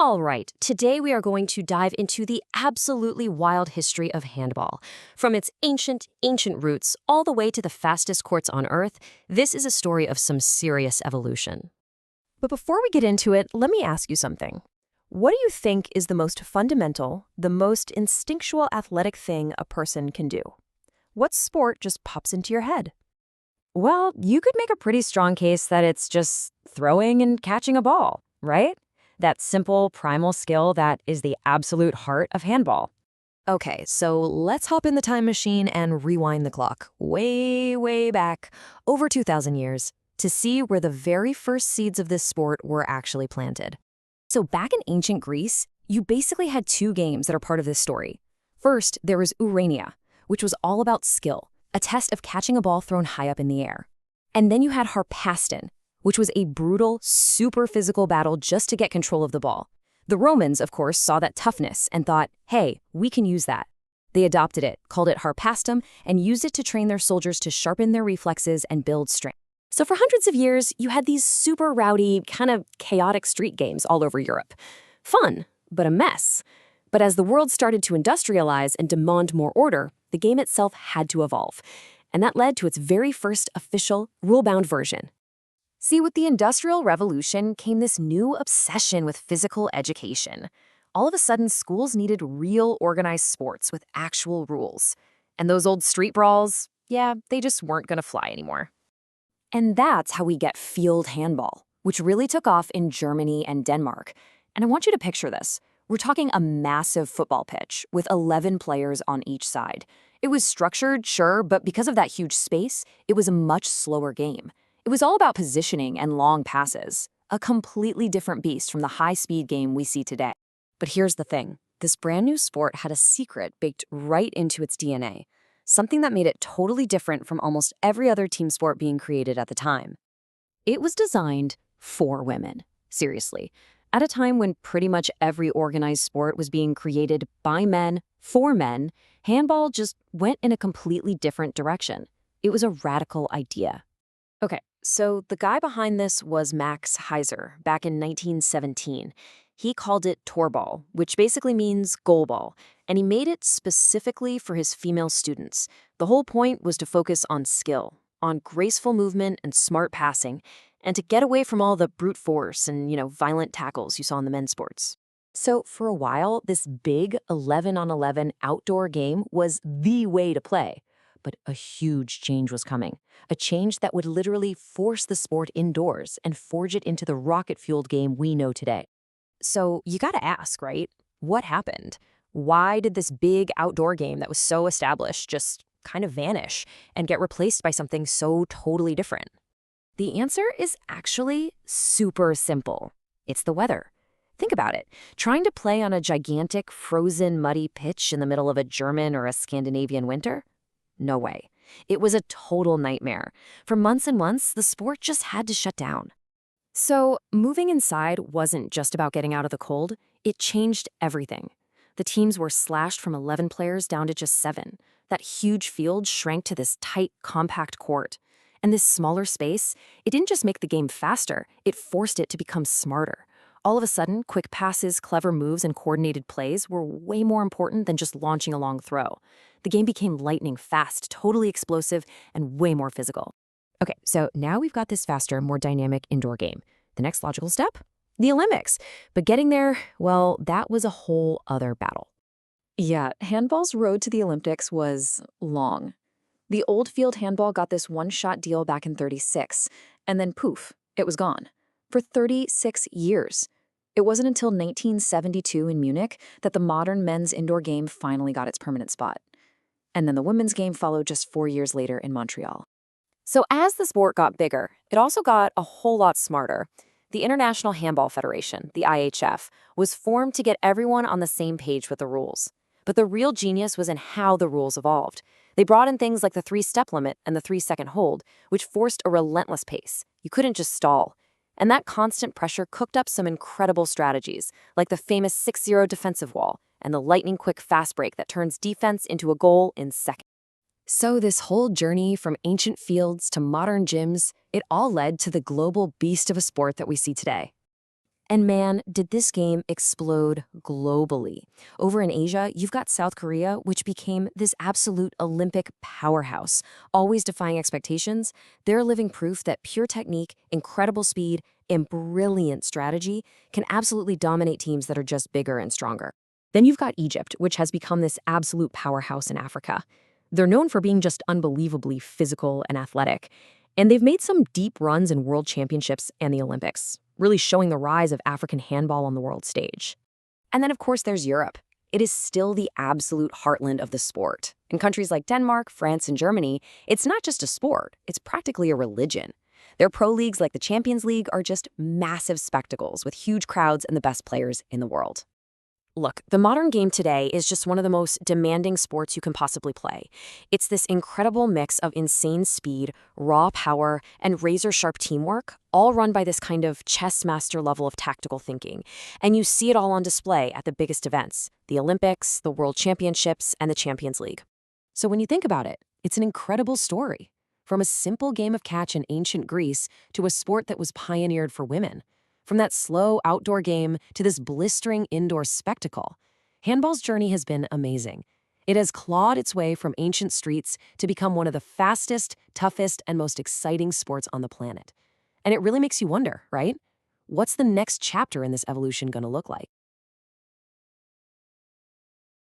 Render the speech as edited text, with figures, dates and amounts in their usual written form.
All right, today we are going to dive into the absolutely wild history of handball. From its ancient roots all the way to the fastest courts on Earth, this is a story of some serious evolution. But before we get into it, let me ask you something. What do you think is the most fundamental, the most instinctual athletic thing a person can do? What sport just pops into your head? Well, you could make a pretty strong case that it's just throwing and catching a ball, right? That simple, primal skill that is the absolute heart of handball. Okay, so let's hop in the time machine and rewind the clock way back, over 2,000 years, to see where the very first seeds of this sport were actually planted. So back in ancient Greece, you basically had two games that are part of this story. First, there was Urania, which was all about skill, a test of catching a ball thrown high up in the air. And then you had Harpaston, which was a brutal, super physical battle just to get control of the ball. The Romans, of course, saw that toughness and thought, hey, we can use that. They adopted it, called it Harpastum, and used it to train their soldiers to sharpen their reflexes and build strength. So for hundreds of years, you had these super rowdy, kind of chaotic street games all over Europe. Fun, but a mess. But as the world started to industrialize and demand more order, the game itself had to evolve. And that led to its very first official, rule-bound version. See, with the Industrial Revolution came this new obsession with physical education. All of a sudden, schools needed real organized sports with actual rules. And those old street brawls, yeah, they just weren't going to fly anymore. And that's how we get field handball, which really took off in Germany and Denmark. And I want you to picture this. We're talking a massive football pitch with 11 players on each side. It was structured, sure, but because of that huge space, it was a much slower game. It was all about positioning and long passes, a completely different beast from the high-speed game we see today. But here's the thing. This brand new sport had a secret baked right into its DNA, something that made it totally different from almost every other team sport being created at the time. It was designed for women, seriously. At a time when pretty much every organized sport was being created by men, for men, handball just went in a completely different direction. It was a radical idea. Okay, so the guy behind this was Max Heiser back in 1917. He called it Torball, which basically means goalball, and he made it specifically for his female students. The whole point was to focus on skill, on graceful movement and smart passing, and to get away from all the brute force and, violent tackles you saw in the men's sports. So for a while, this big 11-on-11 outdoor game was the way to play. But a huge change was coming, a change that would literally force the sport indoors and forge it into the rocket-fueled game we know today. So you gotta ask, right? What happened? Why did this big outdoor game that was so established just kind of vanish and get replaced by something so totally different? The answer is actually super simple. It's the weather. Think about it. Trying to play on a gigantic, frozen, muddy pitch in the middle of a German or a Scandinavian winter? No way. It was a total nightmare. For months and months, the sport just had to shut down. So, moving inside wasn't just about getting out of the cold. It changed everything. The teams were slashed from 11 players down to just 7. That huge field shrank to this tight, compact court. And this smaller space, it didn't just make the game faster, it forced it to become smarter. All of a sudden, quick passes, clever moves, and coordinated plays were way more important than just launching a long throw. The game became lightning fast, totally explosive, and way more physical. Okay, so now we've got this faster, more dynamic indoor game. The next logical step? The Olympics. But getting there, well, that was a whole other battle. Yeah, handball's road to the Olympics was long. The old field handball got this one-shot deal back in '36, and then poof, it was gone. For 36 years. It wasn't until 1972 in Munich that the modern men's indoor game finally got its permanent spot. And then the women's game followed just 4 years later in Montreal. So as the sport got bigger, it also got a whole lot smarter. The International Handball Federation, the IHF, was formed to get everyone on the same page with the rules. But the real genius was in how the rules evolved. They brought in things like the 3-step limit and the 3-second hold, which forced a relentless pace. You couldn't just stall. And that constant pressure cooked up some incredible strategies, like the famous 6-0 defensive wall and the lightning-quick fast break that turns defense into a goal in seconds. So this whole journey from ancient fields to modern gyms, it all led to the global beast of a sport that we see today. And man, did this game explode globally. Over in Asia, you've got South Korea, which became this absolute Olympic powerhouse, always defying expectations. They're living proof that pure technique, incredible speed, and brilliant strategy can absolutely dominate teams that are just bigger and stronger. Then you've got Egypt, which has become this absolute powerhouse in Africa. They're known for being just unbelievably physical and athletic, and they've made some deep runs in world championships and the Olympics, really showing the rise of African handball on the world stage. And then, of course, there's Europe. It is still the absolute heartland of the sport. In countries like Denmark, France, and Germany, it's not just a sport, it's practically a religion. Their pro leagues like the Champions League are just massive spectacles with huge crowds and the best players in the world. Look, the modern game today is just one of the most demanding sports you can possibly play. It's this incredible mix of insane speed, raw power, and razor-sharp teamwork, all run by this kind of chess master level of tactical thinking. And you see it all on display at the biggest events, the Olympics, the World Championships, and the Champions League. So when you think about it, it's an incredible story. From a simple game of catch in ancient Greece to a sport that was pioneered for women. From that slow outdoor game to this blistering indoor spectacle, handball's journey has been amazing. It has clawed its way from ancient streets to become one of the fastest, toughest, and most exciting sports on the planet. And it really makes you wonder, right? What's the next chapter in this evolution going to look like?